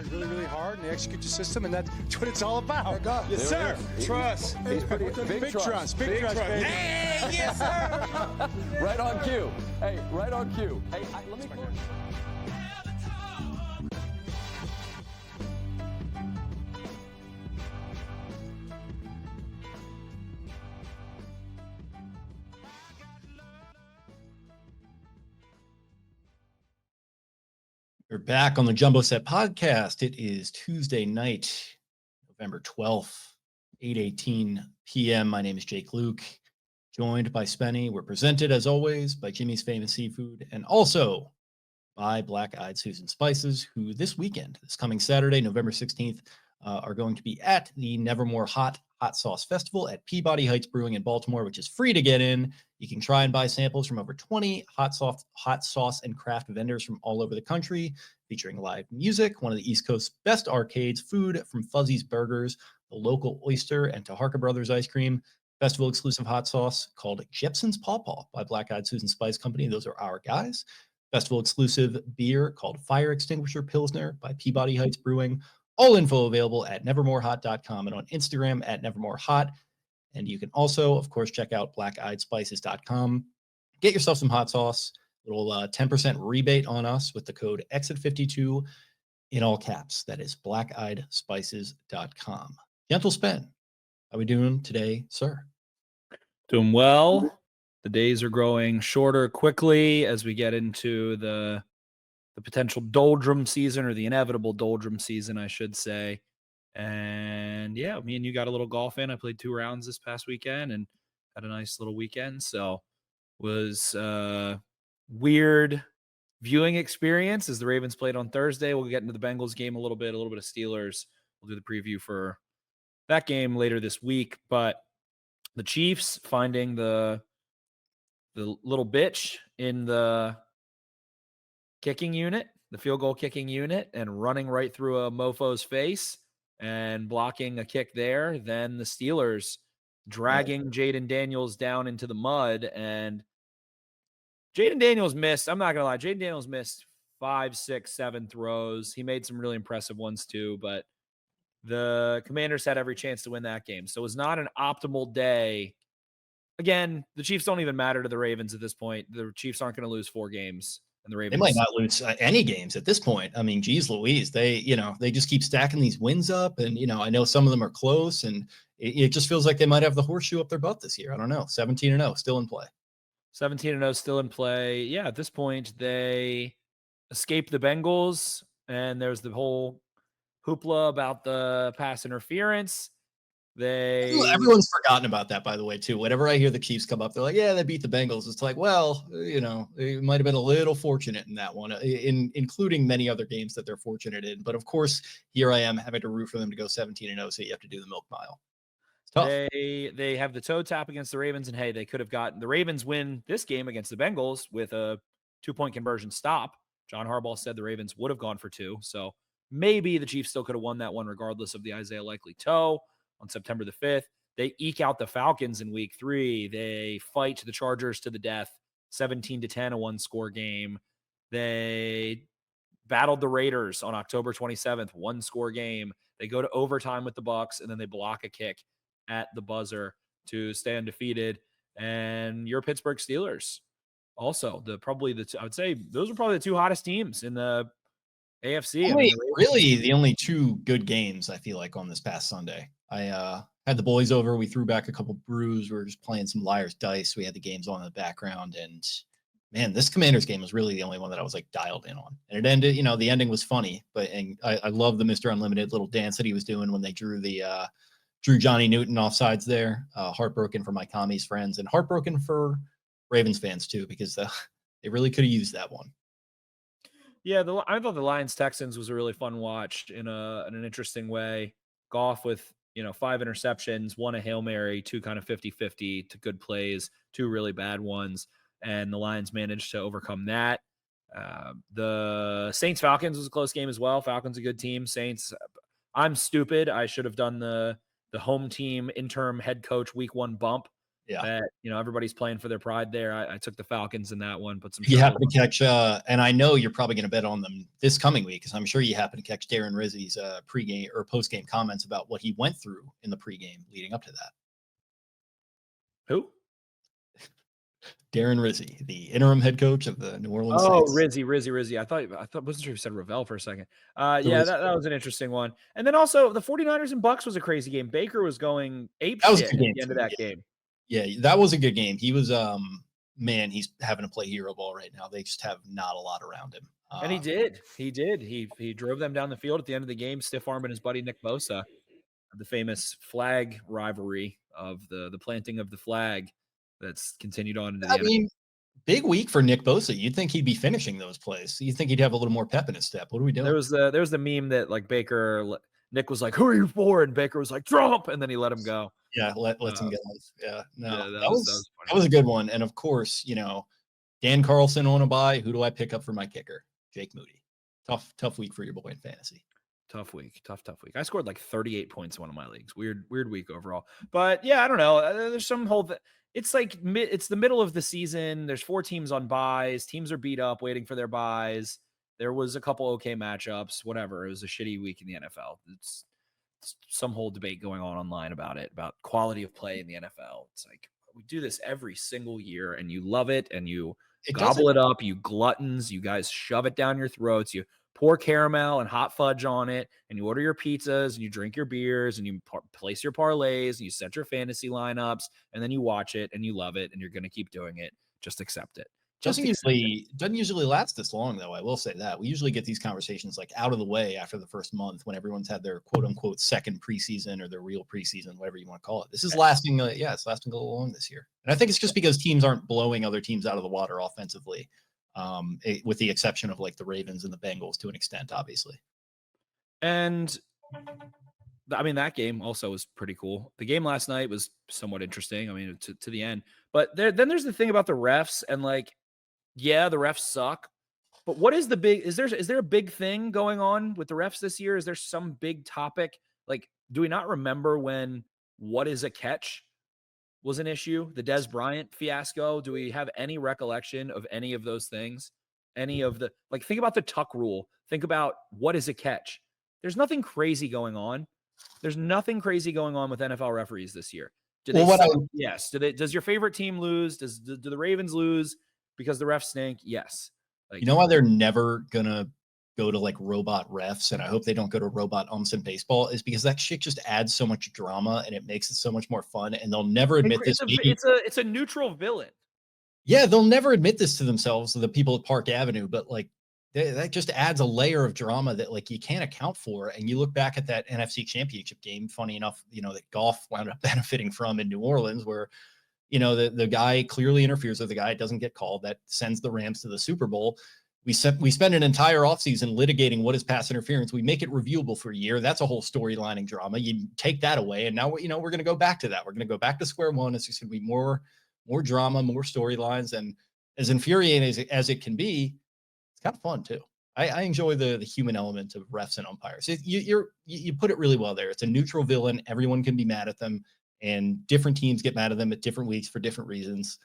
play really, really hard, and they execute your system, and that's what it's all about. Yes, sir. Trust. He's pretty big trust. Big trust, baby. Hey, yes, sir. Right on cue. Hey, right on cue. Hey, let me. We're back on the Jumbo Set podcast. It is Tuesday night, November 12th, 8:18 p.m. My name is Jake Louque, joined by Spenny. We're presented, as always, by Jimmy's Famous Seafood and also by Black Eyed Susan Spices, who this weekend, this coming Saturday, November 16th, are going to be at the Nevermore Hot Sauce Festival at Peabody Heights Brewing in Baltimore, which is free to get in. You can try and buy samples from over 20 hot sauce and craft vendors from all over the country, featuring live music, one of the East Coast's best arcades, food from Fuzzy's Burgers, the local oyster, and Taharka Brothers ice cream. Festival exclusive hot sauce called Jepson's Paw Paw by Black Eyed Susan Spice Company. Those are our guys. Festival exclusive beer called Fire Extinguisher Pilsner by Peabody Heights Brewing. All info available at nevermorehot.com and on Instagram at nevermorehot. And you can also, of course, check out blackeyedspices.com. Get yourself some hot sauce. Little 10% rebate on us with the code EXIT52 in all caps. That is blackeyedspices.com. Gentle Spen, how we doing today, sir? Doing well. The days are growing shorter quickly as we get into the potential doldrum season, or the inevitable doldrum season, I should say. And yeah, me and you got a little golf in. I played 2 rounds this past weekend and had a nice little weekend. So was weird viewing experience as the Ravens played on Thursday. We'll get into the Bengals game a little bit of Steelers. We'll do the preview for that game later this week. But the Chiefs finding the little bitch in the kicking unit, the field goal kicking unit, and running right through a mofo's face and blocking a kick there. Then the Steelers dragging Jaden Daniels down into the mud, and Jaden Daniels missed. I'm not going to lie. Jaden Daniels missed 5, 6, 7 throws. He made some really impressive ones too, but the Commanders had every chance to win that game. So it was not an optimal day. Again, the Chiefs don't even matter to the Ravens at this point. The Chiefs aren't going to lose 4 games. And the Ravens, they might not lose any games at this point. I mean, geez Louise, they just keep stacking these wins up. And, I know some of them are close, and it just feels like they might have the horseshoe up their butt this year. I don't know. 17-0 still in play. 17-0 still in play. Yeah, at this point, they escaped the Bengals, and there's the whole hoopla about the pass interference. Everyone's forgotten about that, by the way, too. Whenever I hear the Chiefs come up, they're like, yeah, they beat the Bengals. It's like, well, it might have been a little fortunate in that one, including many other games that they're fortunate in. But of course, here I am having to root for them to go 17-0, so you have to do the milk mile. It's tough. They have the toe tap against the Ravens, and hey, they could have gotten the Ravens win this game against the Bengals with a 2-point conversion stop. John Harbaugh said the Ravens would have gone for 2. So maybe the Chiefs still could have won that one regardless of the Isaiah Likely toe. On September the 5th, they eke out the Falcons in week 3. They fight the Chargers to the death, 17-10, a 1-score game. They battled the Raiders on October 27th, 1-score game. They go to overtime with the Bucs, and then they block a kick at the buzzer to stay undefeated. And your Pittsburgh Steelers, also I would say those are probably the 2 hottest teams in the AFC. Really, the only 2 good games I feel like on this past Sunday. I had the boys over. We threw back a couple brews. We were just playing some Liar's Dice. We had the games on in the background, and man, this Commanders game was really the only one that I was like dialed in on. And it ended, the ending was funny, and I love the Mr. Unlimited little dance that he was doing when they drew Johnny Newton offsides there. Heartbroken for my commies friends, and heartbroken for Ravens fans too, because they really could have used that one. Yeah, I thought the Lions-Texans was a really fun watch in an interesting way. Goff with 5 interceptions, 1 a Hail Mary, 2 kind of 50-50 to good plays, 2 really bad ones, and the Lions managed to overcome that. The Saints-Falcons was a close game as well. Falcons a good team. Saints, I'm stupid. I should have done the home team interim head coach week 1 bump Yeah. That, everybody's playing for their pride there. I took the Falcons in that one, put some. You happen to catch, and I know you're probably going to bet on them this coming week, because I'm sure you happen to catch Darren Rizzi's pregame or postgame comments about what he went through in the pregame leading up to that. Who? Darren Rizzi, the interim head coach of the New Orleans Oh, Saints. Rizzi. I thought wasn't sure you said Ravel for a second. The That was an interesting one. And then also the 49ers and Bucks was a crazy game. Baker was going ape That was a shit good at game the end too, of that yeah. game. Yeah, that was a good game. He was, man, he's having to play hero ball right now. They just have not a lot around him. And he did. He drove them down the field at the end of the game, stiff arming his buddy Nick Bosa. The famous flag rivalry of the planting of the flag that's continued on into the end. Big week for Nick Bosa. You'd think he'd be finishing those plays. You'd think he'd have a little more pep in his step. What are we doing? There was the meme that like Nick was like, "Who are you for?" And Baker was like, "Trump," and then he let him go. Yeah, lets him go. Yeah, no, Yeah, that was a good one. And of course, Dan Carlson on a bye. Who do I pick up for my kicker? Jake Moody. Tough week for your boy in fantasy. Tough week. I scored like 38 points in one of my leagues. Weird week overall. But yeah, I don't know. There's some whole. It's like it's the middle of the season. There's 4 teams on buys. Teams are beat up, waiting for their buys. There was a couple okay matchups. Whatever. It was a shitty week in the NFL. It's some whole debate going on online about it, about quality of play in the NFL. It's like we do this every single year, and you love it, and you gobble it up. You gluttons. You guys shove it down your throats. You pour caramel and hot fudge on it, and you order your pizzas, and you drink your beers, and you place your parlays, and you set your fantasy lineups, and then you watch it, and you love it, and you're going to keep doing it. Just accept it. Doesn't usually last this long, though. I will say that we usually get these conversations like out of the way after the first month, when everyone's had their quote unquote second preseason or their real preseason, whatever you want to call it. This is lasting. It's lasting a little long this year, and I think it's just because teams aren't blowing other teams out of the water offensively. With the exception of like the Ravens and the Bengals to an extent, obviously. And I mean, that game also was pretty cool. The game last night was somewhat interesting. I mean, to the end, but then there's the thing about the refs, and like, yeah, the refs suck, but what is the big, is there a big thing going on with the refs this year? Is there some big topic? Like, do we not remember when what is a catch was an issue? The Des Bryant fiasco. Do we have any recollection of any of those things? Any of the, like, think about the tuck rule. Think about what is a catch. There's nothing crazy going on. There's nothing crazy going on with NFL referees this year. Yes. Does your favorite team lose? Do the Ravens lose because the refs stink? Yes. Like, you know why they're never gonna go to like robot refs, and I hope they don't go to robot umps in baseball, is because that shit just adds so much drama and it makes it so much more fun. And they'll never admit this. It's a neutral villain. Yeah, they'll never admit this to themselves, the people at Park Avenue, but like that just adds a layer of drama that like you can't account for. And you look back at that NFC Championship game, funny enough, that golf wound up benefiting from in New Orleans, where the guy clearly interferes with the guy. It doesn't get called. That sends the Rams to the Super Bowl. We spend an entire offseason litigating what is pass interference. We make it reviewable for a year. That's a whole storylining drama. You take that away, and now we're going to go back to that. We're going to go back to square one. It's just going to be more drama, more storylines, and as infuriating as it can be, it's kind of fun too. I enjoy the human element of refs and umpires. You put it really well there. It's a neutral villain. Everyone can be mad at them, and different teams get mad at them at different weeks for different reasons.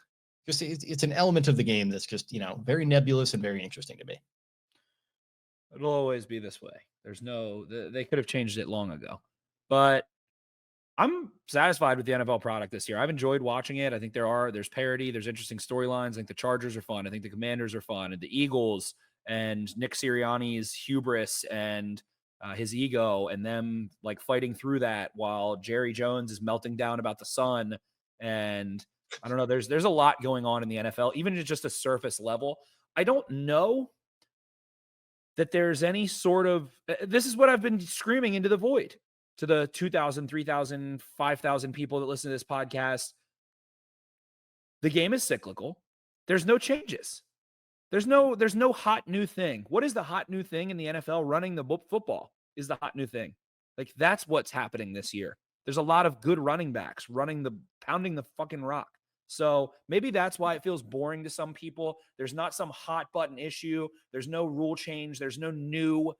Just it's an element of the game that's just very nebulous and very interesting to me. It'll always be this way. They could have changed it long ago, but I'm satisfied with the NFL product this year. I've enjoyed watching it. I think there's parity, there's interesting storylines. I think the Chargers are fun. I think the Commanders are fun, and the Eagles and Nick Sirianni's hubris and his ego, and them like fighting through that while Jerry Jones is melting down about the sun. And I don't know. There's a lot going on in the NFL, even at just a surface level. I don't know that there's any sort of, this is what I've been screaming into the void to the 2,000, 3,000, 5,000 people that listen to this podcast. The game is cyclical. There's no changes. There's no hot new thing. What is the hot new thing in the NFL? Running the football is the hot new thing. Like, that's what's happening this year. There's a lot of good running backs pounding the fucking rock. So maybe that's why it feels boring to some people. There's not some hot button issue. There's no rule change. There's no new,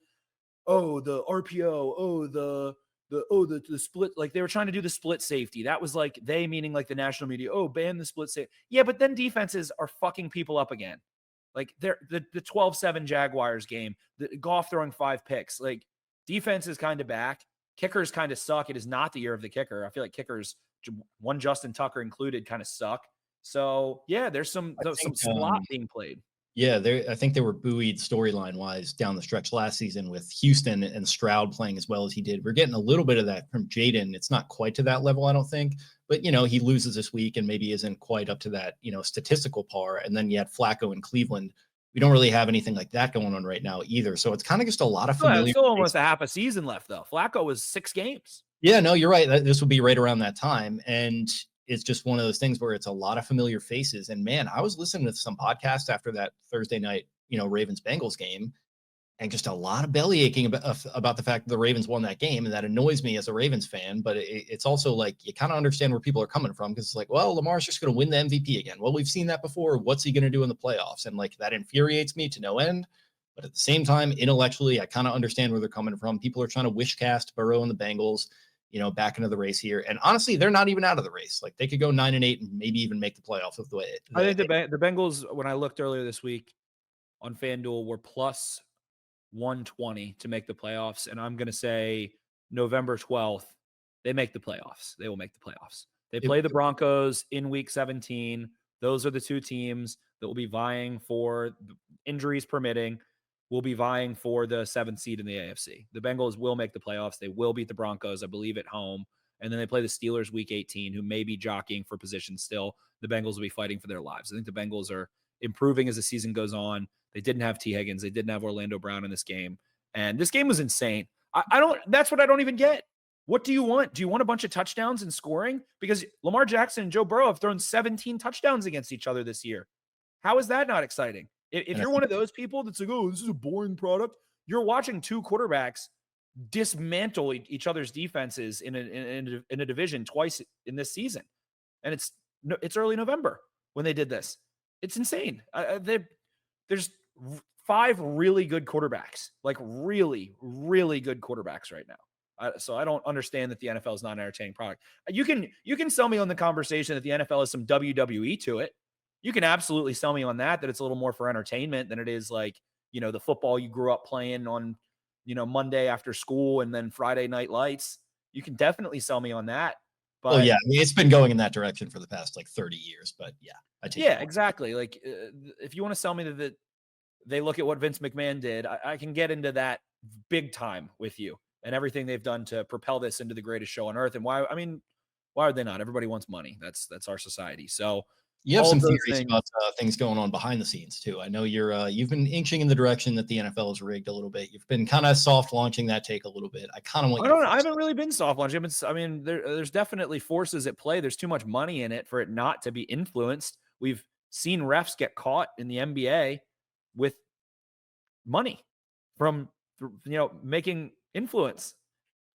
the RPO, the the split, like they were trying to do the split safety. That was like they meaning like the national media, ban the split safety. Yeah, but then defenses are fucking people up again. Like they're the 12-7 Jaguars game, the Goff throwing 5 picks. Like defense is kind of back. Kickers kind of suck. It is not the year of the kicker. I feel like kickers, one Justin Tucker included, kind of suck. So yeah, there's some slot being played. Yeah, I think they were buoyed storyline wise down the stretch last season with Houston and Stroud playing as well as he did. We're getting a little bit of that from Jaden. It's not quite to that level, I don't think, but he loses this week and maybe isn't quite up to that, statistical par. And then you had Flacco in Cleveland. We don't really have anything like that going on right now either. So it's kind of just a lot of familiar. Still almost a half a season left though. Flacco was 6 games. Yeah, no, you're right. This will be right around that time. And it's just one of those things where it's a lot of familiar faces. And man, I was listening to some podcasts after that Thursday night, Ravens Bengals game, and just a lot of belly aching about the fact that the Ravens won that game. And that annoys me as a Ravens fan, but it's also like, you kind of understand where people are coming from. Cause it's like, well, Lamar's just going to win the MVP again. Well, we've seen that before. What's he going to do in the playoffs? And like, that infuriates me to no end. But at the same time, intellectually, I kind of understand where they're coming from. People are trying to wish cast Burrow and the Bengals, back into the race here. And honestly, they're not even out of the race. Like they could go 9-8 and maybe even make the playoffs with the way. I think the Bengals, when I looked earlier this week on FanDuel, were plus 120 to make the playoffs. And I'm going to say November 12th, they make the playoffs. They will make the playoffs. They play the Broncos in week 17. Those are the 2 teams that will be vying for, injuries permitting, will be vying for the 7th seed in the AFC. The Bengals will make the playoffs. They will beat the Broncos, I believe, at home. And then they play the Steelers week 18, who may be jockeying for position still. The Bengals will be fighting for their lives. I think the Bengals are improving as the season goes on. They didn't have T. Higgins. They didn't have Orlando Brown in this game. And this game was insane. That's what I don't even get. What do you want? Do you want a bunch of touchdowns and scoring? Because Lamar Jackson and Joe Burrow have thrown 17 touchdowns against each other this year. How is that not exciting? If you're one of those people that's like, oh, this is a boring product, you're watching 2 quarterbacks dismantle each other's defenses in a division twice in this season. And it's early November when they did this. It's insane. There's 5 really good quarterbacks, like really, really good quarterbacks right now. So I don't understand that the NFL is not an entertaining product. You can sell me on the conversation that the NFL has some WWE to it. You can absolutely sell me on that it's a little more for entertainment than it is like, the football you grew up playing on, Monday after school and then Friday night lights. You can definitely sell me on that. But yeah, I mean, it's been going in that direction for the past like 30 years, but yeah, I take it. Exactly. Like if you want to sell me that they look at what Vince McMahon did, I can get into that big time with you and everything they've done to propel this into the greatest show on earth. And why are they not? Everybody wants money. That's our society. So you have some theories about things going on behind the scenes too. I know you've been inching in the direction that the NFL is rigged a little bit. You've been kind of soft launching that take a little bit. I kind of want. I haven't really been soft launching. There's definitely forces at play. There's too much money in it for it not to be influenced. We've seen refs get caught in the NBA with money from making influence.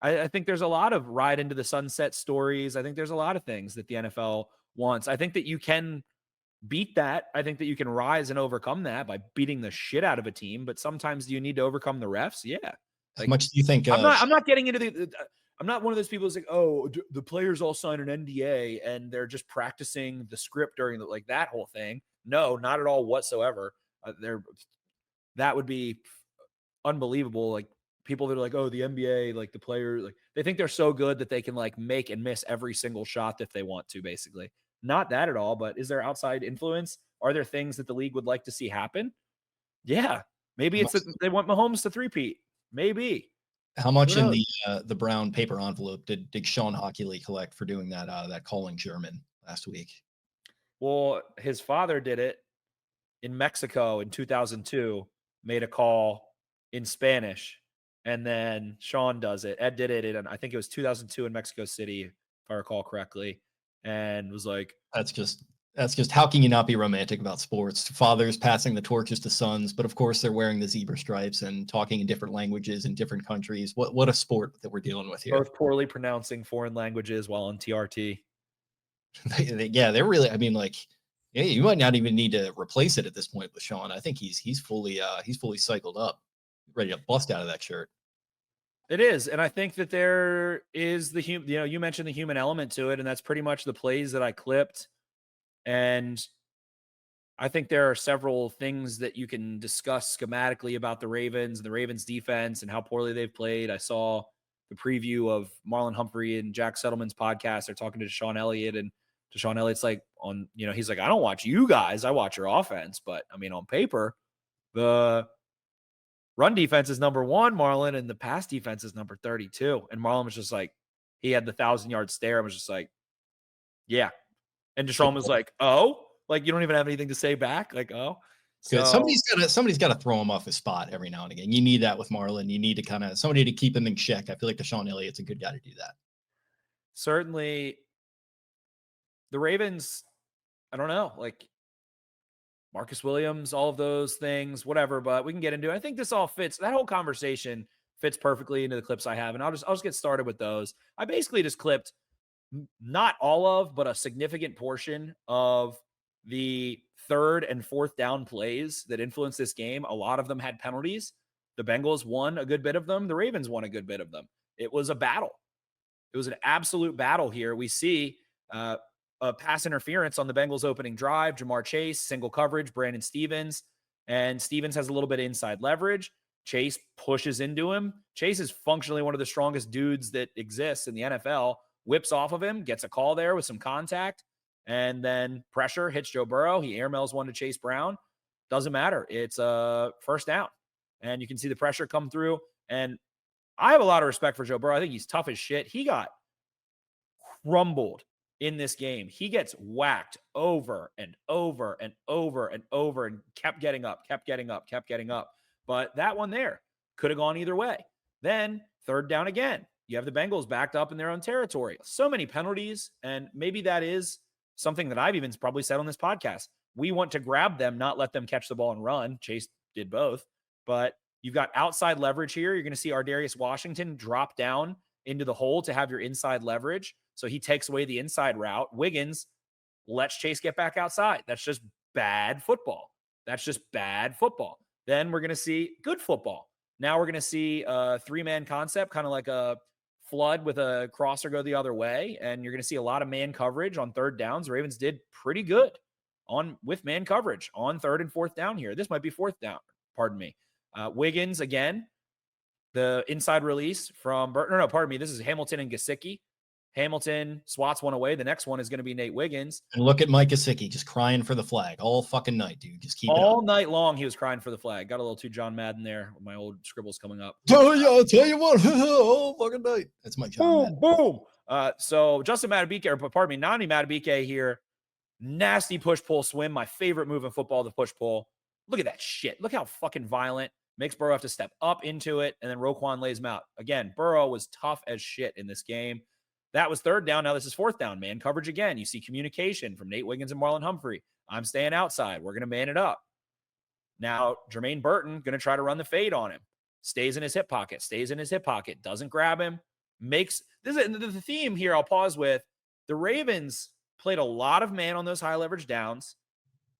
I think there's a lot of ride into the sunset stories. I think there's a lot of things that the NFL wants. I think that you can beat that. I think that you can rise and overcome that by beating the shit out of a team. But sometimes do you need to overcome the refs? Yeah. How much do you think? I'm not getting into I'm not one of those people who's like, oh, the players all sign an NDA and they're just practicing the script during that whole thing. No, not at all whatsoever. That would be unbelievable. Like people that are like, oh, the NBA, like the players, like they think they're so good that they can like make and miss every single shot if they want to, basically. Not that at all, but is there outside influence? Are there things that the league would like to see happen? Yeah. Maybe it's that they want Mahomes to three-peat. Maybe. How much in the brown paper envelope did Sean Hockley collect for doing that calling German last week? Well, his father did it in Mexico in 2002, made a call in Spanish, and then Sean does it. Ed did it in, I think it was 2002 in Mexico City, if I recall correctly, and was like, that's just how can you not be romantic about sports? Fathers passing the torches to sons, but of course they're wearing the zebra stripes and talking in different languages in different countries. What a sport that we're dealing with here. Both poorly pronouncing foreign languages while on TRT. They're really, you might not even need to replace it at this point with Sean. I think he's fully cycled up, ready to bust out of that shirt. It is. And I think that there is you mentioned the human element to it, and that's pretty much the plays that I clipped. And I think there are several things that you can discuss schematically about the Ravens and the Ravens defense and how poorly they've played. I saw the preview of Marlon Humphrey and Jack Settleman's podcast. They're talking to Deshaun Elliott, and Deshaun Elliott's like he's like, I don't watch you guys. I watch your offense. But I mean, on paper, the run defense is number 1, Marlon, and the pass defense is number 32. And Marlon was just like, he had the 1,000-yard stare. I was just like, yeah. And Deshaun was like, oh, like, you don't even have anything to say back. Like, oh, so somebody's got to throw him off his spot every now and again. You need that with Marlon. You need to kind of somebody to keep him in check. I feel like Deshaun Elliott's a good guy to do that. Certainly the Ravens, I don't know, like Marcus Williams, all of those things, whatever, but we can get into it. I think this all fits. That whole conversation fits perfectly into the clips I have. And I'll just get started with those. I basically just clipped not all of, but a significant portion of the 3rd and 4th down plays that influenced this game. A lot of them had penalties. The Bengals won a good bit of them. The Ravens won a good bit of them. It was a battle. It was an absolute battle here. We see a pass interference on the Bengals opening drive. Jamar Chase, single coverage, Brandon Stevens. And Stevens has a little bit of inside leverage. Chase pushes into him. Chase is functionally one of the strongest dudes that exists in the NFL. Whips off of him, gets a call there with some contact, and then pressure hits Joe Burrow. He airmails one to Chase Brown. Doesn't matter. It's a first down. And you can see the pressure come through. And I have a lot of respect for Joe Burrow. I think he's tough as shit. He got crumbled in this game. He gets whacked over and over and over and over and kept getting up. But that one there could have gone either way. Then 3rd down again. You have the Bengals backed up in their own territory. So many penalties, and maybe that is something that I've even probably said on this podcast. We want to grab them, not let them catch the ball and run. Chase did both. But you've got outside leverage here. You're going to see Ardarius Washington drop down into the hole to have your inside leverage. So he takes away the inside route. Wiggins lets Chase get back outside. That's just bad football. Then we're going to see good football. Now we're going to see a 3-man concept, kind of like a flood with a crosser go the other way. And you're going to see a lot of man coverage on 3rd downs. The Ravens did pretty good with man coverage on 3rd and 4th down here. This might be 4th down. Pardon me. Wiggins again, the inside release from Burton. No, pardon me. This is Hamilton and Gesicki. Hamilton swats one away. The next one is going to be Nate Wiggins. And look at Mike Gesicki just crying for the flag all fucking night, dude. Just keep it up. All night long, he was crying for the flag. Got a little too John Madden there with my old scribbles coming up. I'll tell you what, all fucking night. That's my John Madden. So Justin Madubuike, or pardon me, Nani Madubuike here. Nasty push-pull swim. My favorite move in football, the push-pull. Look at that shit. Look how fucking violent. Makes Burrow have to step up into it, and then Roquan lays him out. Again, Burrow was tough as shit in this game. That was 3rd down. Now this is 4th down. Man coverage again. You see communication from Nate Wiggins and Marlon Humphrey. I'm staying outside. We're going to man it up. Now, Jermaine Burton going to try to run the fade on him. Stays in his hip pocket. Doesn't grab him. This is the theme here I'll pause with. The Ravens played a lot of man on those high leverage downs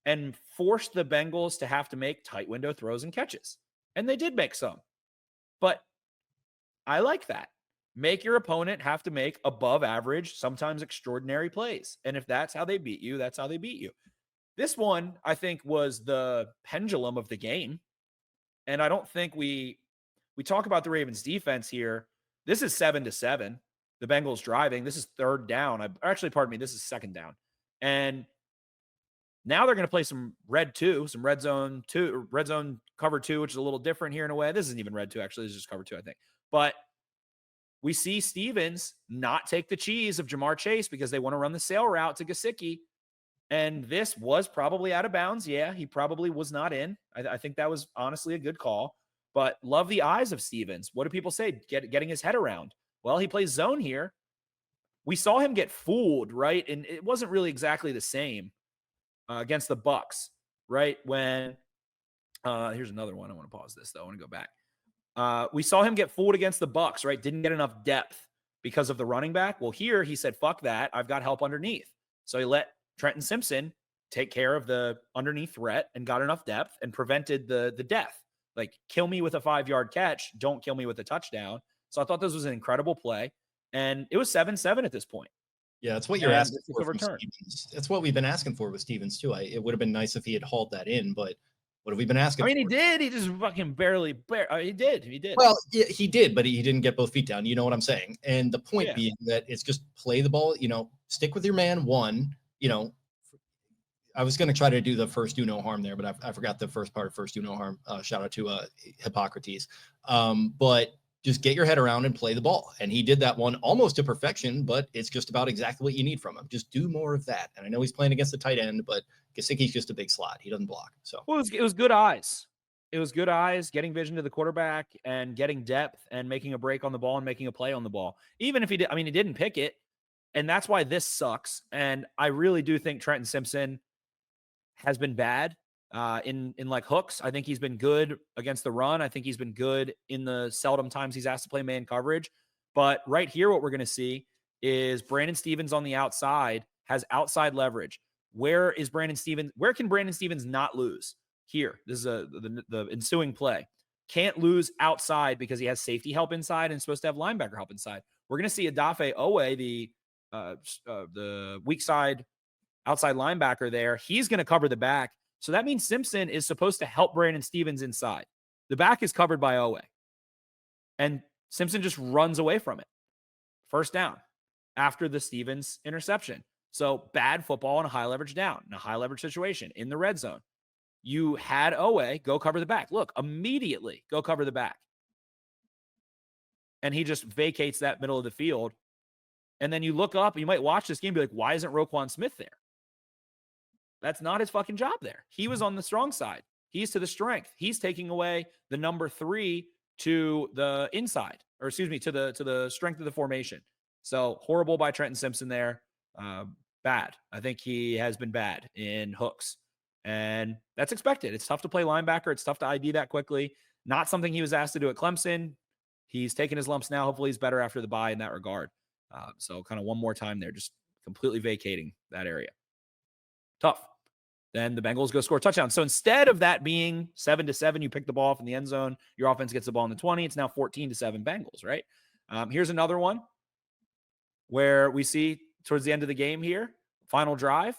and forced the Bengals to have to make tight window throws and catches. And they did make some. But I like that. Make your opponent have to make above average, sometimes extraordinary plays. And if that's how they beat you, that's how they beat you. This one, I think, was the pendulum of the game. And I don't think we talk about the Ravens defense here. This is 7-7. The Bengals driving. This is 3rd down. This is 2nd down. And now they're going to play some red zone cover 2, which is a little different here in a way. This isn't even red 2, actually. This is just cover 2, I think. But we see Stevens not take the cheese of Jamar Chase because they want to run the sail route to Gesicki. And this was probably out of bounds. Yeah, he probably was not in. I think that was honestly a good call. But love the eyes of Stevens. What do people say? Getting his head around. Well, he plays zone here. We saw him get fooled, right? And it wasn't really exactly the same against the Bucs, right? When here's another one. I want to pause this, though. I want to go back. We saw him get fooled against the Bucs, right? Didn't get enough depth because of the running back. Well, here he said, fuck that. I've got help underneath. So he let Trenton Simpson take care of the underneath threat and got enough depth and prevented the death. Like, kill me with a 5-yard catch. Don't kill me with a touchdown. So I thought this was an incredible play. And it was 7-7 at this point. Yeah, that's what you're And asking it's a for from return. Stevens. That's what we've been asking for with Stevens too. It would have been nice if he had hauled that in, but what have we been asking I mean, for? he did. He just fucking barely. He did. Well, yeah, he did, but he didn't get both feet down. You know what I'm saying? And the point Yeah. being that it's just play the ball, stick with your man one, I was going to try to do the first do no harm there, but I forgot the first part of first do no harm. Shout out to Hippocrates. But just get your head around and play the ball. And he did that one almost to perfection, but it's just about exactly what you need from him. Just do more of that. And I know he's playing against the tight end, but Gesicki's just a big slot. He doesn't block. So Well, it was good eyes. It was good eyes, getting vision to the quarterback and getting depth and making a break on the ball and making a play on the ball. Even if he did, he didn't pick it. And that's why this sucks. And I really do think Trenton Simpson has been bad in like hooks. I think he's been good against the run. I think he's been good in the seldom times he's asked to play man coverage. But right here, what we're going to see is Brandon Stevens on the outside has outside leverage. Where is Brandon Stevens? Where can Brandon Stevens not lose? Here, this is the ensuing play. Can't lose outside because he has safety help inside and is supposed to have linebacker help inside. We're going to see Odafe Owe, the weak side outside linebacker there. He's going to cover the back. So that means Simpson is supposed to help Brandon Stevens inside. The back is covered by Owe. And Simpson just runs away from it. First down after the Stevens interception. So bad football in a high leverage down, in a high leverage situation in the red zone. You had Owe go cover the back. Look, immediately go cover the back. And he just vacates that middle of the field. And then you look up, you might watch this game and be like, why isn't Roquan Smith there? That's not his fucking job there. He was on the strong side. He's to the strength. He's taking away the number 3 to the inside, or excuse me, to the strength of the formation. So horrible by Trenton Simpson there. Bad. I think he has been bad in hooks. And that's expected. It's tough to play linebacker. It's tough to ID that quickly. Not something he was asked to do at Clemson. He's taken his lumps now. Hopefully he's better after the bye in that regard. So kind of one more time there, just completely vacating that area. Tough. Then the Bengals go score a touchdown. So instead of that being 7-7, you pick the ball off in the end zone. Your offense gets the ball in the 20. It's now 14-7 Bengals, right? Here's another one where we see towards the end of the game here, final drive.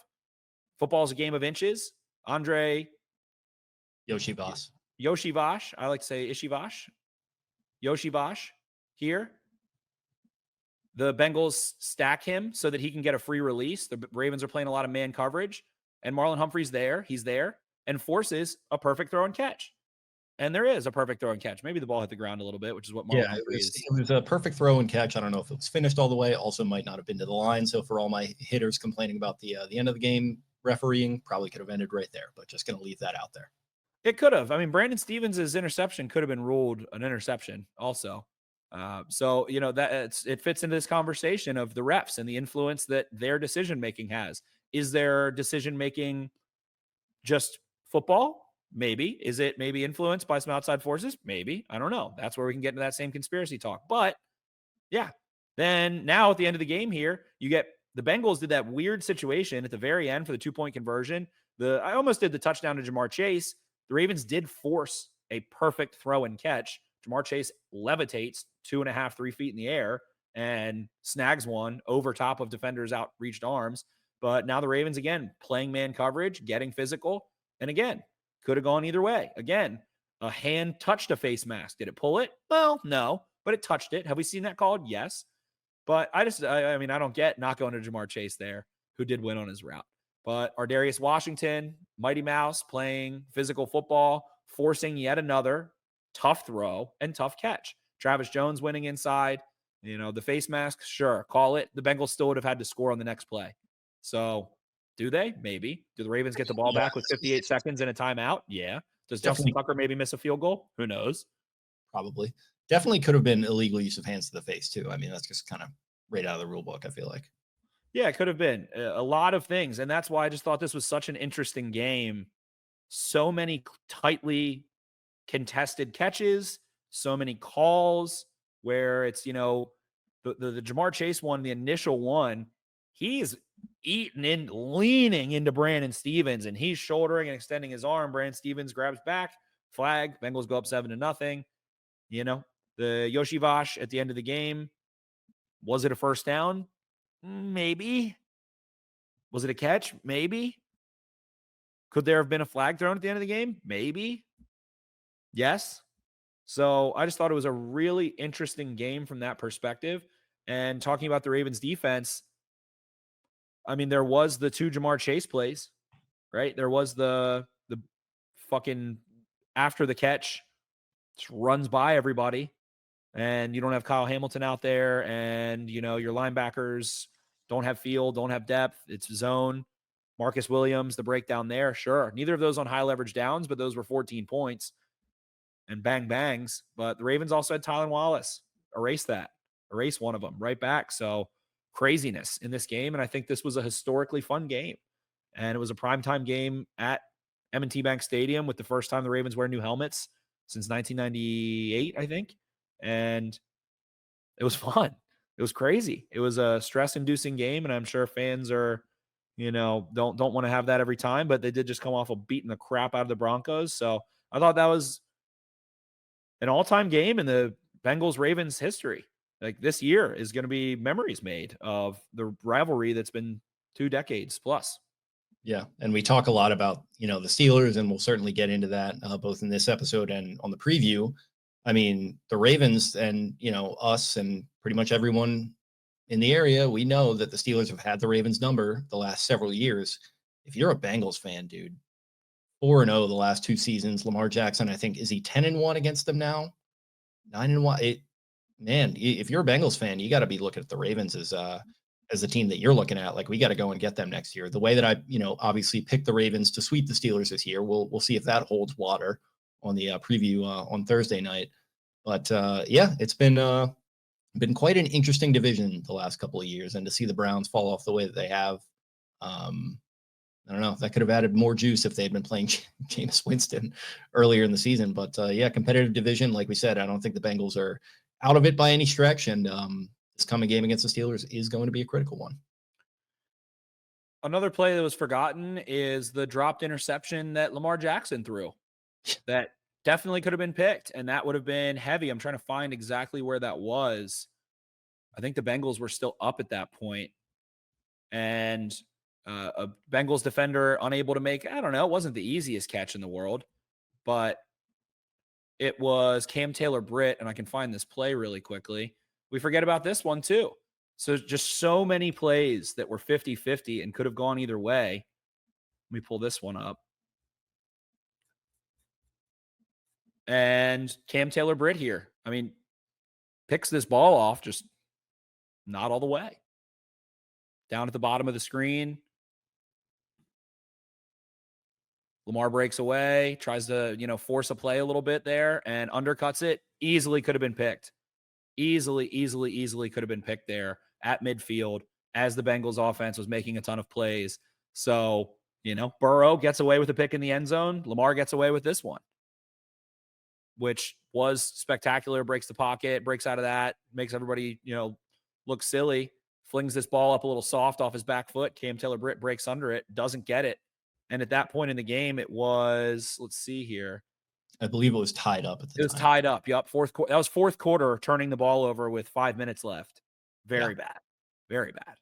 Football is a game of inches. Andre Yoshivash. I like to say Ishivash. Yoshivash here. The Bengals stack him so that he can get a free release. The Ravens are playing a lot of man coverage. And Marlon Humphrey's there. He's there and forces a perfect throw and catch. And there is a perfect throw and catch. Maybe the ball hit the ground a little bit, which is what Marlon Humphrey is. It was a perfect throw and catch. I don't know if it was finished all the way. Also might not have been to the line. So for all my hitters complaining about the end of the game refereeing, probably could have ended right there. But just going to leave that out there. It could have. Brandon Stevens' interception could have been ruled an interception also. So, that it fits into this conversation of the refs and the influence that their decision-making has. Is their decision-making just football? Maybe. Is it maybe influenced by some outside forces? Maybe. I don't know. That's where we can get into that same conspiracy talk. But yeah, then now at the end of the game here, you get the Bengals did that weird situation at the very end for the 2-point conversion. I almost did the touchdown to Jamar Chase. The Ravens did force a perfect throw and catch. Jamar Chase levitates 2.5, 3 feet in the air and snags one over top of defenders' outreached arms. But now the Ravens, again, playing man coverage, getting physical. And again, could have gone either way. Again, a hand touched a face mask. Did it pull it? Well, no, but it touched it. Have we seen that called? Yes. But I don't get not going to Jamar Chase there, who did win on his route. But Ardarius Washington, Mighty Mouse, playing physical football, forcing yet another tough throw and tough catch. Travis Jones winning inside. The face mask, sure, call it. The Bengals still would have had to score on the next play. So do they? Maybe. Do the Ravens get the ball back with 58 seconds and a timeout? Yeah. Does Justin Tucker maybe miss a field goal? Who knows? Probably. Definitely could have been illegal use of hands to the face too. That's just kind of right out of the rule book, I feel like. Yeah, it could have been a lot of things. And that's why I just thought this was such an interesting game. So many tightly contested catches, so many calls where it's, the Jamar Chase one, the initial one, he's leaning into Brandon Stevens, and he's shouldering and extending his arm. Brandon Stevens grabs back, flag, Bengals go up 7-0. The Yoshivash at the end of the game, was it a first down? Maybe. Was it a catch? Maybe. Could there have been a flag thrown at the end of the game? Maybe. Yes. So I just thought it was a really interesting game from that perspective. And talking about the Ravens defense, I mean, there was the 2 Jamar Chase plays, right? There was the fucking after the catch, just runs by everybody. And you don't have Kyle Hamilton out there, and your linebackers don't have field, don't have depth. It's zone. Marcus Williams, the breakdown there, sure. Neither of those on high leverage downs, but those were 14 points and bang bangs. But the Ravens also had Tylan Wallace. Erase one of them right back. So craziness in this game. And I think this was a historically fun game. And it was a primetime game at M&T Bank Stadium with the first time the Ravens wear new helmets since 1998, I think. And it was fun. It was crazy. It was a stress-inducing game, and I'm sure fans are, don't want to have that every time, but they did just come off of beating the crap out of the Broncos. So I thought that was an all-time game in the Bengals-Ravens history. Like, this year is going to be memories made of the rivalry that's been 2 decades plus. Yeah, and we talk a lot about, the Steelers, and we'll certainly get into that both in this episode and on the preview. I mean, the Ravens and, us and pretty much everyone in the area, we know that the Steelers have had the Ravens number the last several years. If you're a Bengals fan, dude, 4-0 the last 2 seasons. Lamar Jackson, I think, is he 10-1 against them now? 9-1. Man, if you're a Bengals fan, you got to be looking at the Ravens as the team that you're looking at. Like, we got to go and get them next year. The way that I, obviously picked the Ravens to sweep the Steelers this year, we'll see if that holds water on the preview on Thursday night. But yeah, it's been quite an interesting division the last couple of years, and to see the Browns fall off the way that they have, I don't know, that could have added more juice if they had been playing Jameis Winston earlier in the season. But yeah, competitive division, like we said, I don't think the Bengals are out of it by any stretch, and this coming game against the Steelers is going to be a critical one. Another play that was forgotten is the dropped interception that Lamar Jackson threw. That definitely could have been picked, and that would have been heavy. I'm trying to find exactly where that was. I think the Bengals were still up at that point, and a Bengals defender unable to make, I don't know, it wasn't the easiest catch in the world, but it was Cam Taylor-Britt, and I can find this play really quickly. We forget about this one too. So just so many plays that were 50-50 and could have gone either way. Let me pull this one up. And Cam Taylor-Britt here, I mean, picks this ball off, just not all the way. Down at the bottom of the screen. Lamar breaks away, tries to, force a play a little bit there and undercuts it. Easily could have been picked. Easily could have been picked there at midfield as the Bengals offense was making a ton of plays. So, Burrow gets away with a pick in the end zone. Lamar gets away with this one, which was spectacular. Breaks the pocket, breaks out of that, makes everybody, look silly, flings this ball up a little soft off his back foot. Cam Taylor-Britt breaks under it, doesn't get it. And at that point in the game, it was, let's see here. I believe it was tied up at the time. It was tied up. Yep. That was fourth quarter, turning the ball over with 5 minutes left. Very bad. Very bad.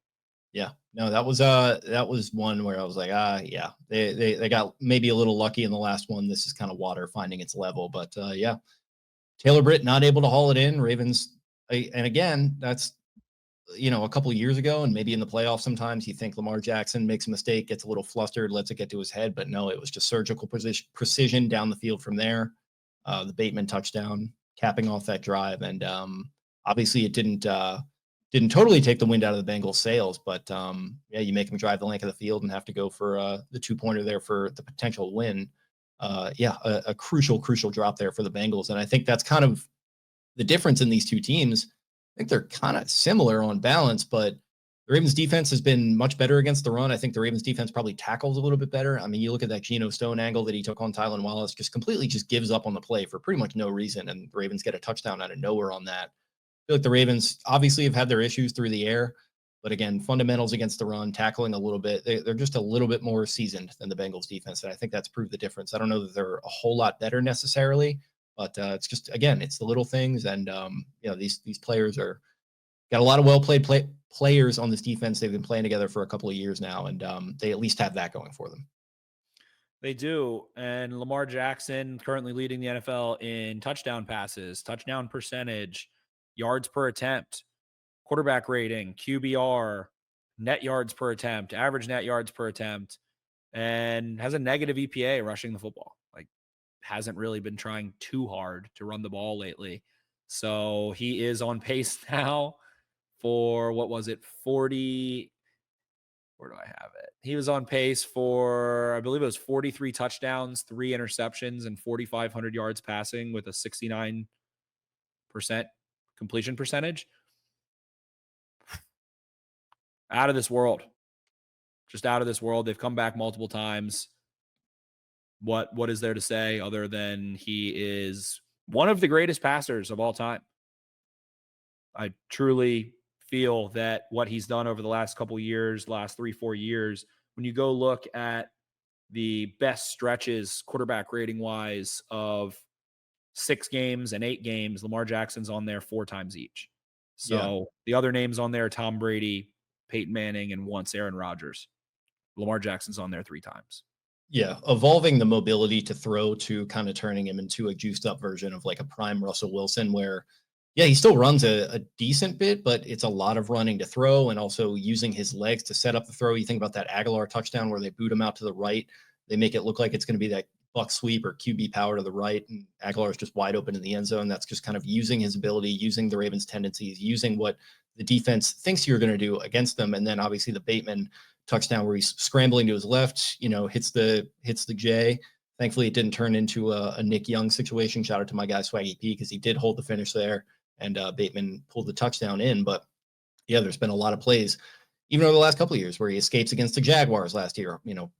Yeah. No, that was one where I was like, yeah, they got maybe a little lucky in the last one. This is kind of water finding its level, but yeah, Taylor-Britt not able to haul it in. Ravens, and again, that's, a couple of years ago, and maybe in the playoffs sometimes you think Lamar Jackson makes a mistake, gets a little flustered, lets it get to his head, but no, it was just surgical precision down the field from there. The Bateman touchdown capping off that drive, and obviously it didn't totally take the wind out of the Bengals' sails, but yeah, you make them drive the length of the field and have to go for the 2-pointer there for the potential win. Yeah, a crucial drop there for the Bengals, and I think that's kind of the difference in these two teams. I think they're kind of similar on balance, but the Ravens defense has been much better against the run. I think the Ravens defense probably tackles a little bit better. I mean, you look at that Geno Stone angle that he took on Tylan Wallace, just completely gives up on the play for pretty much no reason, and the Ravens get a touchdown out of nowhere on that. I feel like the Ravens obviously have had their issues through the air, but again, fundamentals against the run, tackling a little bit, they're just a little bit more seasoned than the Bengals defense, and I think that's proved the difference. I don't know that they're a whole lot better necessarily, But it's just, again, it's the little things. And, these players are got a lot of well-played players on this defense. They've been playing together for a couple of years now, and they at least have that going for them. They do. And Lamar Jackson currently leading the NFL in touchdown passes, touchdown percentage, yards per attempt, quarterback rating, QBR, net yards per attempt, average net yards per attempt, and has a negative EPA rushing the football. Like, hasn't really been trying too hard to run the ball lately. So he is on pace now for, what was it, 40? Where do I have it? He was on pace for, I believe it was 43 touchdowns, 3 interceptions, and 4,500 yards passing with a 69% completion percentage. Out of this world. Just out of this world. They've come back multiple times. What is there to say other than he is one of the greatest passers of all time? I truly feel that what he's done over the last couple years, last 3-4 years, when you go look at the best stretches quarterback rating wise of 6 games and 8 games, Lamar Jackson's on there 4 times each. So the other names on there, Tom Brady, Peyton Manning, and once Aaron Rodgers. Lamar Jackson's on there 3 times. Yeah, evolving the mobility to throw to kind of turning him into a juiced up version of like a prime Russell Wilson where, yeah, he still runs a decent bit, but it's a lot of running to throw and also using his legs to set up the throw. You think about that Aguilar touchdown where they boot him out to the right. They make it look like it's going to be that buck sweep or QB power to the right, and Aguilar is just wide open in the end zone. That's just kind of using his ability, using the Ravens' tendencies, using what the defense thinks you're going to do against them. And then obviously the Bateman touchdown where he's scrambling to his left, hits the J. Thankfully, it didn't turn into a Nick Young situation. Shout out to my guy Swaggy P because he did hold the finish there, and Bateman pulled the touchdown in. But yeah, there's been a lot of plays, even over the last couple of years, where he escapes against the Jaguars last year.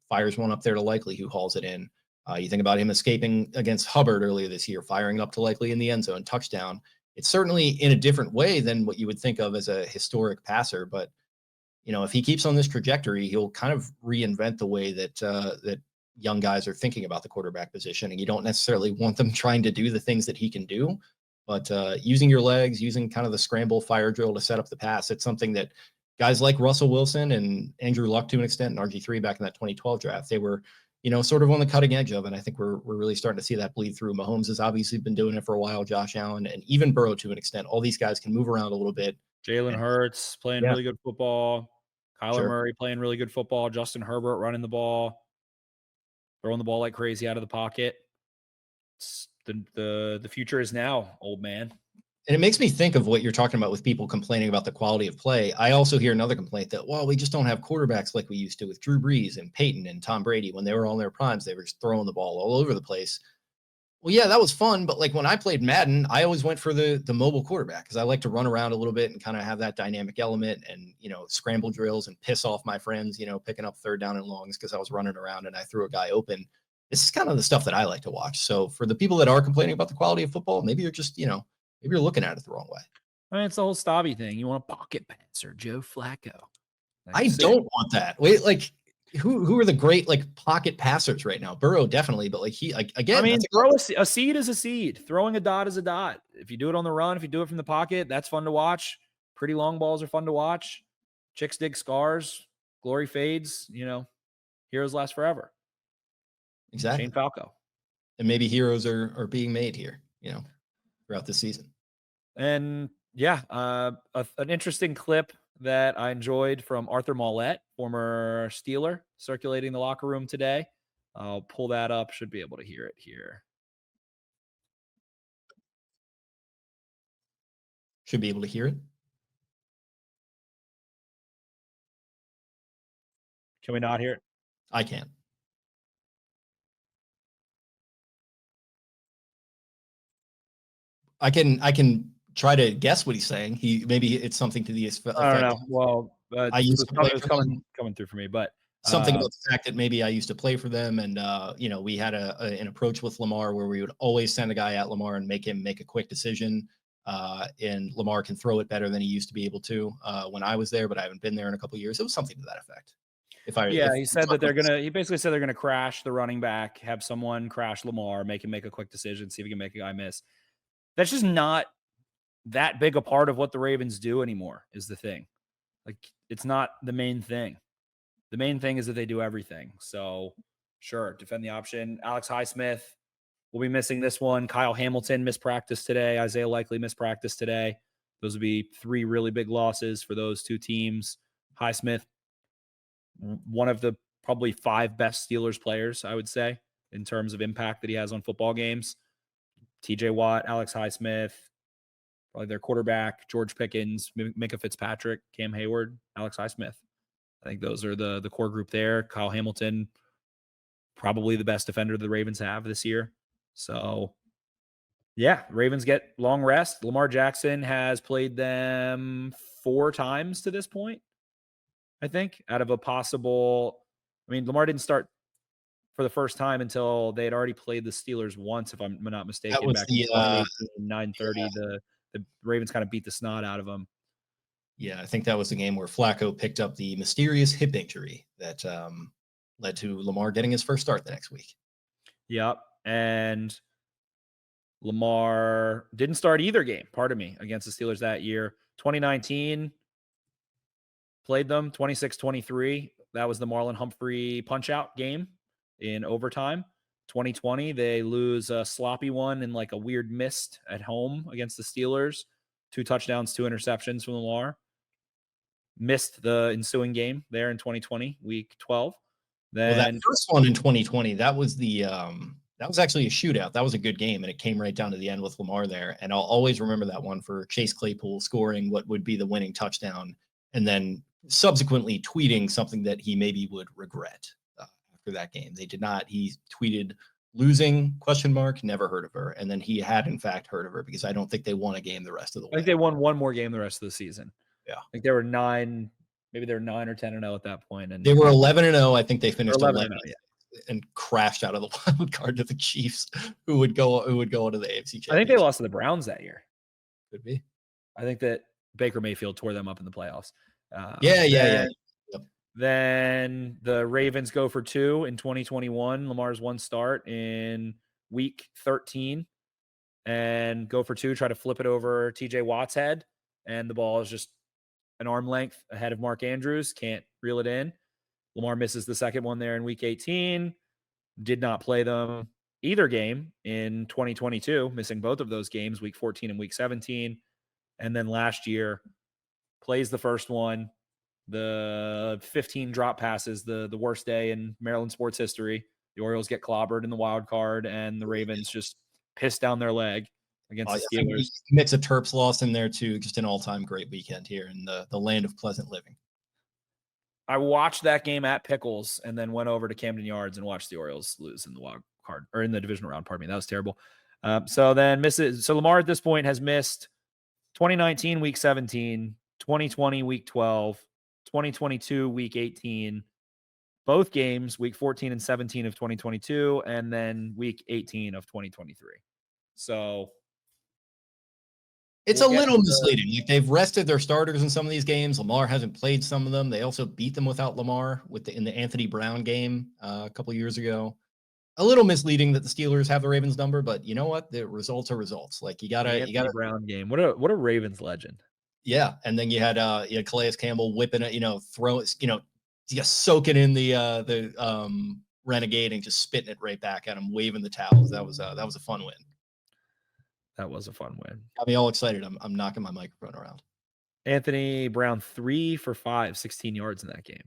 Fires one up there to Likely, who hauls it in. You think about him escaping against Hubbard earlier this year, firing up to Likely in the end zone, touchdown. It's certainly in a different way than what you would think of as a historic passer, but if he keeps on this trajectory, he'll kind of reinvent the way that young guys are thinking about the quarterback position. And you don't necessarily want them trying to do the things that he can do, but using your legs, using kind of the scramble fire drill to set up the pass. It's something that guys like Russell Wilson and Andrew Luck to an extent, and RG3 back in that 2012 draft, they were, sort of on the cutting edge of. And I think we're really starting to see that bleed through. Mahomes has obviously been doing it for a while, Josh Allen, and even Burrow to an extent. All these guys can move around a little bit. Jalen Hurts playing really good football. Kyler Murray playing really good football. Justin Herbert running the ball, throwing the ball like crazy out of the pocket. The future is now, old man. And it makes me think of what you're talking about with people complaining about the quality of play. I also hear another complaint that, we just don't have quarterbacks like we used to with Drew Brees and Peyton and Tom Brady. When they were on their primes, they were just throwing the ball all over the place. Well, yeah, that was fun. But like when I played Madden, I always went for the mobile quarterback because I like to run around a little bit and kind of have that dynamic element and, scramble drills and piss off my friends, picking up 3rd down and longs because I was running around and I threw a guy open. This is kind of the stuff that I like to watch. So for the people that are complaining about the quality of football, maybe you're just, maybe you're looking at it the wrong way. I mean, it's the whole Stabby thing. You want a pocket passer, Joe Flacco. I don't want that. Wait, like who are the great pocket passers right now? Burrow definitely, but again, I mean, a seed is a seed. Throwing a dot is a dot. If you do it on the run, if you do it from the pocket, that's fun to watch. Pretty long balls are fun to watch. Chicks dig scars. Glory fades. Heroes last forever. Exactly. Shane Falco. And maybe heroes are being made here, throughout the season. And yeah, an interesting clip that I enjoyed from Arthur Mollett, former Steeler, circulating the locker room today. I'll pull that up. Should be able to hear it here. Should be able to hear it. Can we not hear it? I can. I can try to guess what he's saying. Maybe it's something to the effect. I don't know. Well, I used to play for them. coming through for me, but something about the fact that maybe I used to play for them, and we had an approach with Lamar where we would always send a guy at Lamar and make him make a quick decision. And Lamar can throw it better than he used to be able to when I was there, but I haven't been there in a couple of years. It was something to that effect. He said that he basically said they're gonna crash the running back, have someone crash Lamar, make him make a quick decision, see if he can make a guy miss. That's just not that big a part of what the Ravens do anymore, is the thing. Like, it's not the main thing. The main thing is that they do everything. So, sure, defend the option. Alex Highsmith will be missing this one. Kyle Hamilton missed practice today. Isaiah Likely missed practice today. Those would be 3 really big losses for those 2 teams. Highsmith, one of the probably 5 best Steelers players, I would say, in terms of impact that he has on football games. TJ Watt, Alex Highsmith, probably their quarterback, George Pickens, Minka Fitzpatrick, Cam Hayward, Alex Highsmith. I think those are the core group there. Kyle Hamilton, probably the best defender the Ravens have this year. So, yeah, Ravens get long rest. Lamar Jackson has played them 4 times to this point, I think, out of a possible – I mean, Lamar didn't start for the first time until they had already played the Steelers once, if I'm not mistaken. That was back the, in 2018, 9:30. Yeah. The Ravens kind of beat the snot out of them. Yeah, I think that was the game where Flacco picked up the mysterious hip injury that led to Lamar getting his first start the next week. Yep. And Lamar didn't start either game, against the Steelers that year. 2019, played them 26-23. That was the Marlon Humphrey punch-out game in overtime. 2020, they lose a sloppy one in like a weird mist at home against the Steelers. 2 touchdowns, 2 interceptions from Lamar. Missed the ensuing game there in 2020, week 12. Then that first one in 2020, that was that was actually a shootout. That was a good game, and it came right down to the end with Lamar there. And I'll always remember that one for Chase Claypool scoring what would be the winning touchdown, and then subsequently tweeting something that he maybe would regret after that game. They did not. He tweeted losing ? Never heard of her, and then he had in fact heard of her because I don't think they won a game the rest of the way. I think they won one more game the rest of the season. Yeah, I think they were 9. Maybe they were 9 or 10-0 at that point, and they were 11-0. I think they finished 11-0, yeah. And crashed out of the wild card to the Chiefs, who would go into the AFC Championship. I think they lost to the Browns that year. Could be. I think that Baker Mayfield tore them up in the playoffs. Yeah. Then the Ravens go for 2 in 2021. Lamar's 1 start in week 13 and go for 2, try to flip it over TJ Watt's head. And the ball is just an arm length ahead of Mark Andrews. Can't reel it in. Lamar misses the second one there in week 18. Did not play them either game in 2022, missing both of those games, week 14 and week 17. And then last year, plays the first one. The 15 drop passes, the worst day in Maryland sports history. The Orioles get clobbered in the wild card, and the Ravens just piss down their leg against the Steelers. Mix a Terps loss in there too. Just an all-time great weekend here in the land of pleasant living. I watched that game at Pickles and then went over to Camden Yards and watched the Orioles lose in the wild card or in the divisional round. Pardon me. That was terrible. So Lamar at this point has missed 2019 week 17, 2020 week 12, 2022 week 18, both games week 14 and 17 of 2022, and then week 18 of 2023. So it's a little misleading. Like, they've rested their starters in some of these games. Lamar hasn't played some of them. They also beat them without Lamar in the Anthony Brown game a couple of years ago. A little misleading that the Steelers have the Ravens number, but you know what? The results are results. Like, you gotta Brown game. What a Ravens legend. Yeah, and then you had Calais Campbell whipping it, just soaking in the Renegade and just spitting it right back at him, waving the towels. That was a fun win. That was a fun win. Got me all excited. I'm knocking my microphone around. Anthony Brown 3 for 5, 16 yards in that game.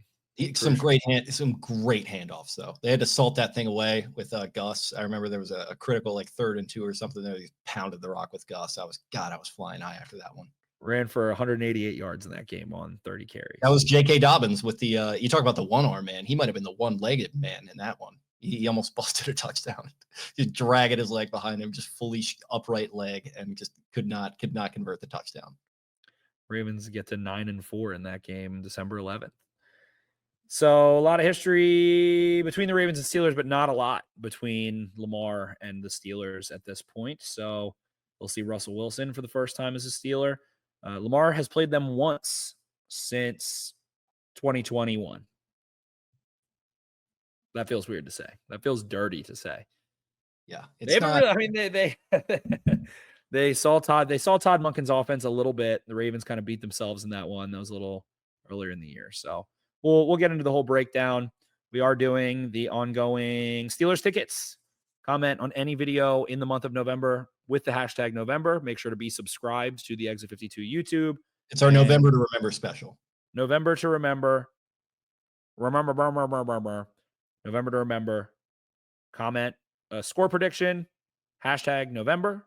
Some great handoffs though. They had to salt that thing away with Gus. I remember there was a critical 3rd and 2 or something there. He pounded the rock with Gus. I was flying high after that one. Ran for 188 yards in that game on 30 carries. That was J.K. Dobbins with the you talk about the one-arm man. He might have been the one-legged man in that one. He almost busted a touchdown, just dragging his leg behind him, just fully upright leg, and just could not convert the touchdown. Ravens get to 9-4 in that game, December 11th. So a lot of history between the Ravens and Steelers, but not a lot between Lamar and the Steelers at this point. So we'll see Russell Wilson for the first time as a Steeler. Lamar has played them once since 2021. That feels weird to say. That feels dirty to say. Yeah, They haven't really, I mean, they saw Todd Monken's offense a little bit. The Ravens kind of beat themselves in that one. That was a little earlier in the year. So we'll get into the whole breakdown. We are doing the ongoing Steelers tickets. Comment on any video in the month of November with the hashtag November. Make sure to be subscribed to the Exit 52 YouTube. It's our November to Remember special. November to remember. November to remember. Comment a score prediction, hashtag November,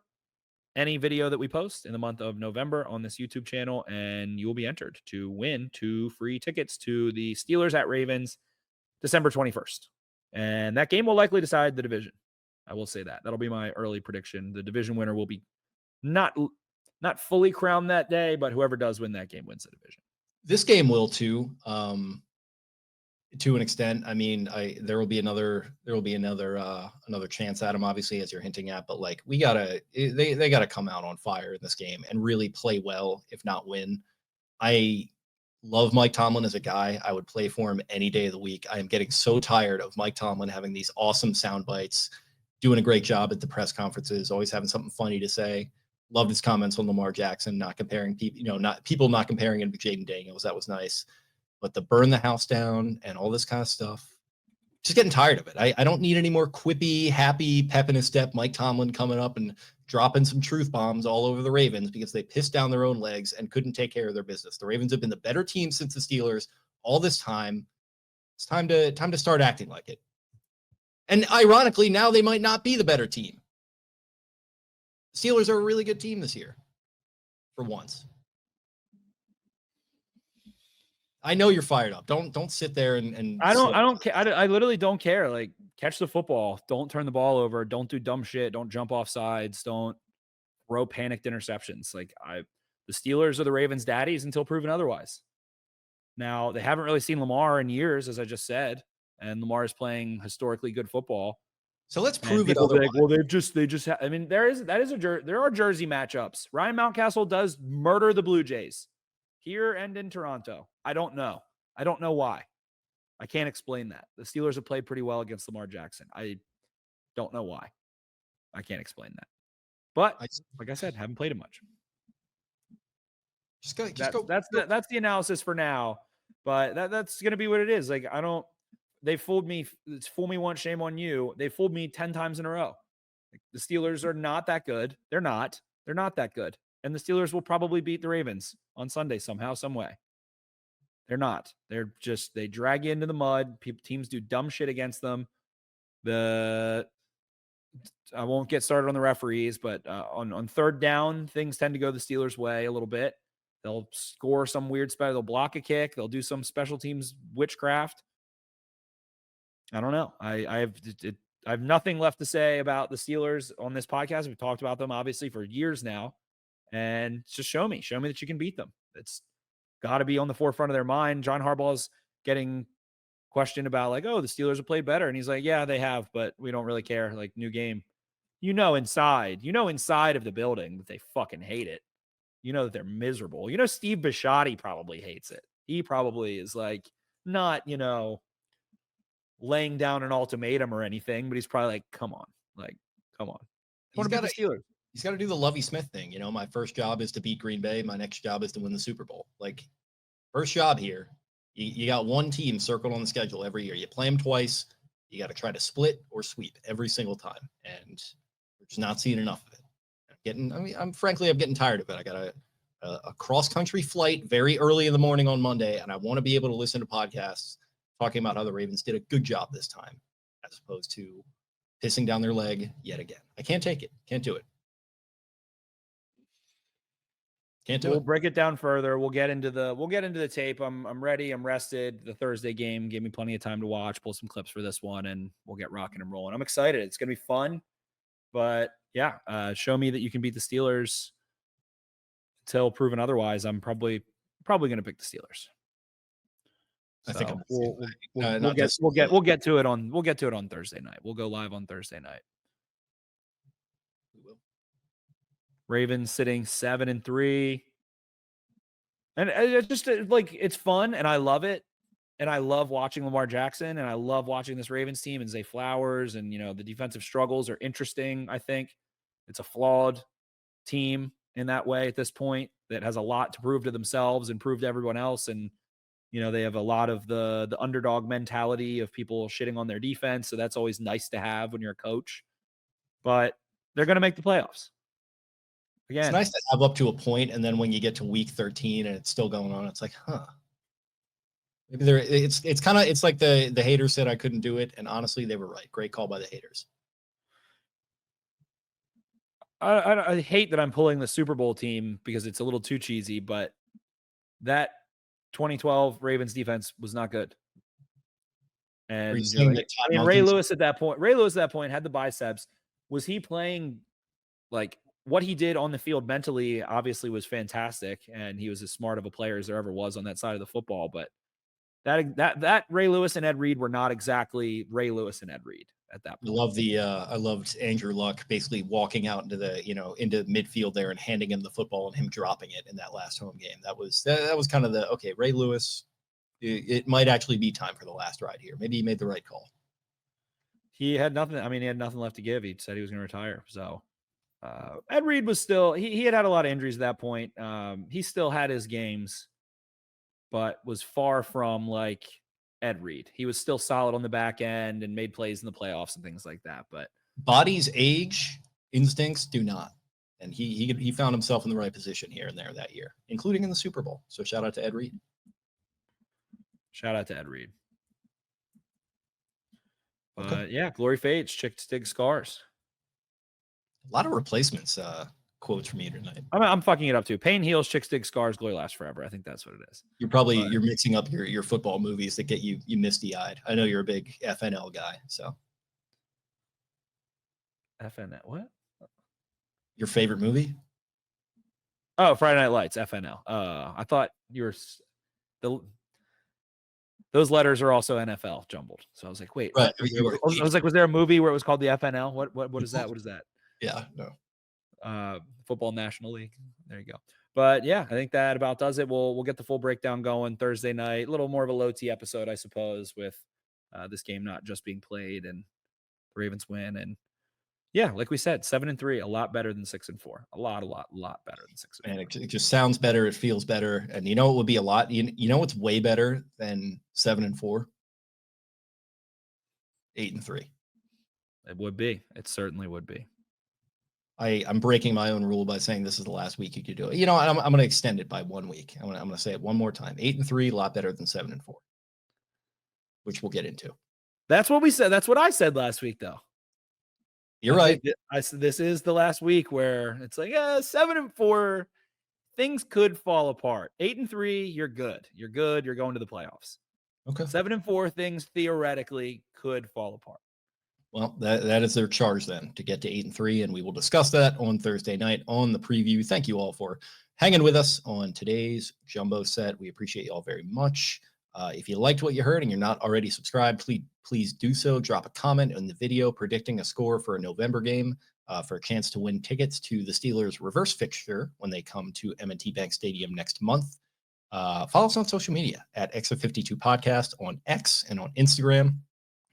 any video that we post in the month of November on this YouTube channel, and you will be entered to win 2 free tickets to the Steelers at Ravens December 21st. And that game will likely decide the division. I will say that. That'll be my early prediction. The division winner will be not fully crowned that day, but whoever does win that game wins the division. This game will too, to an extent. I mean, there will be another chance at him, obviously, as you're hinting at. But like, they gotta come out on fire in this game and really play well, if not win. I love Mike Tomlin as a guy. I would play for him any day of the week. I am getting so tired of Mike Tomlin having these awesome sound bites, doing a great job at the press conferences, always having something funny to say. Loved his comments on Lamar Jackson, not comparing people, not comparing him to Jaden Daniels. That was nice. But the burn the house down and all this kind of stuff, just getting tired of it. I don't need any more quippy, happy, pep in his step Mike Tomlin coming up and dropping some truth bombs all over the Ravens because they pissed down their own legs and couldn't take care of their business. The Ravens have been the better team since the Steelers all this time. It's time to start acting like it. And ironically, now they might not be the better team. Steelers are a really good team this year, for once. I know you're fired up. Don't sit there and I don't care. I literally don't care. Like, catch the football. Don't turn the ball over. Don't do dumb shit. Don't jump off sides. Don't throw panicked interceptions. Like, the Steelers are the Ravens' daddies until proven otherwise. Now, they haven't really seen Lamar in years, as I just said, and Lamar is playing historically good football. So let's prove it otherwise. Like, well, I mean, there are jersey matchups. Ryan Mountcastle does murder the Blue Jays here and in Toronto. I don't know why. I can't explain that. The Steelers have played pretty well against Lamar Jackson. I don't know why. I can't explain that. But like I said, haven't played him much. That's the analysis for now. But that's going to be what it is. Like, they fooled me. It's fool me once, shame on you. They fooled me 10 times in a row. Like, the Steelers are not that good. They're not that good. And the Steelers will probably beat the Ravens on Sunday somehow, some way. They're not. They drag you into the mud. Teams do dumb shit against them. I won't get started on the referees, but on third down, things tend to go the Steelers' way a little bit. They'll score some weird spell. They'll block a kick. They'll do some special teams witchcraft. I don't know. I have nothing left to say about the Steelers on this podcast. We've talked about them obviously for years now, and just show me that you can beat them. It's got to be on the forefront of their mind. John Harbaugh's getting questioned about, like, oh, the Steelers have played better, and he's like, yeah, they have, but we don't really care. Like, new game. Inside of the building that they fucking hate it. That they're miserable. Steve Bisciotti probably hates it. He probably is like, not, laying down an ultimatum or anything, but he's probably like, come on. I want to beat the Steelers. He's got to do the Lovie Smith thing. My first job is to beat Green Bay. My next job is to win the Super Bowl. Like, first job here, you got one team circled on the schedule every year. You play them twice. You got to try to split or sweep every single time. And we're just not seeing enough of it. I'm getting tired of it. I got a cross-country flight very early in the morning on Monday, and I want to be able to listen to podcasts talking about how the Ravens did a good job this time, as opposed to pissing down their leg yet again. I can't take it. Can't do it. We'll break it down further. We'll get into the tape. I'm ready. I'm rested. The Thursday game gave me plenty of time to watch, pull some clips for this one, and we'll get rocking and rolling. I'm excited. It's going to be fun. But yeah, show me that you can beat the Steelers until proven otherwise. I'm probably going to pick the Steelers. I think we'll get to it on Thursday night. We'll go live on Thursday night. We will. Ravens sitting 7-3, and it's just like, it's fun and I love it. and I love watching Lamar Jackson, and I love watching this Ravens team and Zay Flowers, and the defensive struggles are interesting. I think it's a flawed team in that way at this point that has a lot to prove to themselves and prove to everyone else. And they have a lot of the underdog mentality of people shitting on their defense, so that's always nice to have when you're a coach. But they're going to make the playoffs. Again, it's nice to have up to a point, and then when you get to week 13 and it's still going on, it's like, maybe it's like the haters said I couldn't do it, and honestly, they were right. Great call by the haters. I hate that I'm pulling the Super Bowl team because it's a little too cheesy, but that 2012 Ravens defense was not good. And Ray Lewis at that point had the biceps. Was he playing like what he did on the field mentally? Obviously was fantastic, and he was as smart of a player as there ever was on that side of the football. But that Ray Lewis and Ed Reed were not exactly Ray Lewis and Ed Reed at that point. I loved Andrew Luck basically walking out into into midfield there and handing him the football and him dropping it in that last home game. That was kind of Ray Lewis. It might actually be time for the last ride here. Maybe he made the right call. He had nothing. I mean, he had nothing left to give. He said he was going to retire. So Ed Reed was still, he had a lot of injuries at that point. He still had his games, but was far from like Ed Reed. He was still solid on the back end and made plays in the playoffs and things like that. But bodies age, instincts do not. And he found himself in the right position here and there that year, including in the Super Bowl. So shout out to Ed Reed. Shout out to Ed Reed. Yeah, glory fades, chicks dig scars. A lot of replacements quotes from you tonight. I'm fucking it up too. Pain heals, chicks dig scars, glory lasts forever. I think that's what it is. You're mixing up your football movies that get you misty-eyed. I know you're a big FNL guy, so. FNL, what? Your favorite movie? Oh, Friday Night Lights, FNL. I thought you were those letters are also NFL jumbled. So I was like, wait. Right. I was like, was there a movie where it was called the FNL? What is that? What is that? Yeah, no. Football National League. There you go. But yeah, I think that about does it. We'll get the full breakdown going Thursday night. A little more of a low T episode, I suppose, with this game not just being played and the Ravens win. And yeah, like we said, 7-3, a lot better than 6-4. A lot better than 6-4. And it just sounds better. It feels better. And you know it would be a lot. You know what's way better than 7-4? 8-3. It would be. It certainly would be. I'm breaking my own rule by saying this is the last week you could do it. I'm going to extend it by 1 week. I'm going to say it one more time. 8-3, a lot better than 7-4, which we'll get into. That's what we said. That's what I said last week, though. You're right. I said this is the last week where it's like, 7-4, things could fall apart. 8-3, you're good. You're good. You're going to the playoffs. Okay. 7-4, things theoretically could fall apart. Well, that is their charge then, to get to 8-3, and we will discuss that on Thursday night on the preview. Thank you all for hanging with us on today's Jumbo Set. We appreciate you all very much. If you liked what you heard and you're not already subscribed, please do so. Drop a comment in the video predicting a score for a November game for a chance to win tickets to the Steelers reverse fixture when they come to M&T Bank Stadium next month. Follow us on social media at X52 Podcast on X and on Instagram.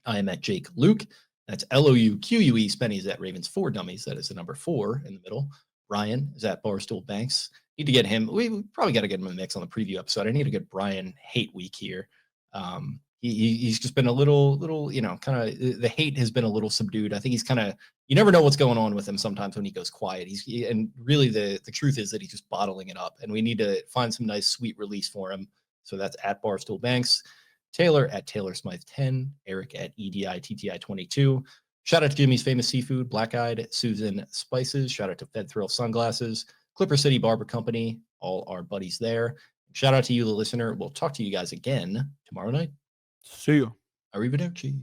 I am at Jake Louque. That's Louque. Spenny is at Ravens 4 Dummies. That is the number 4 in the middle. Ryan is at Barstool Banks. Need to get him. We probably got to get him in the mix on the preview episode. I need a good Brian hate week here. He's just been a little, kind of, the hate has been a little subdued. I think he's kind of, you never know what's going on with him sometimes when he goes quiet. And really the truth is that he's just bottling it up, and we need to find some nice sweet release for him. So that's at Barstool Banks, Taylor at Taylor Smythe 10, Eric at EDI TTI 22. Shout out to Jimmy's Famous Seafood, Black Eyed Susan Spices. Shout out to Fed Thrill Sunglasses, Clipper City Barber Company, all our buddies there. Shout out to you, the listener. We'll talk to you guys again tomorrow night. See you. Arrivederci.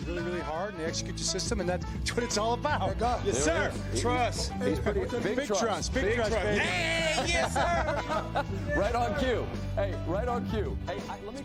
Really, really hard, and they execute the system, and that's what it's all about. Yes, sir. Trust. He's pretty big trust. Big trust, baby. Hey, yes, sir. Right on cue. Hey, right on cue. Hey, let me.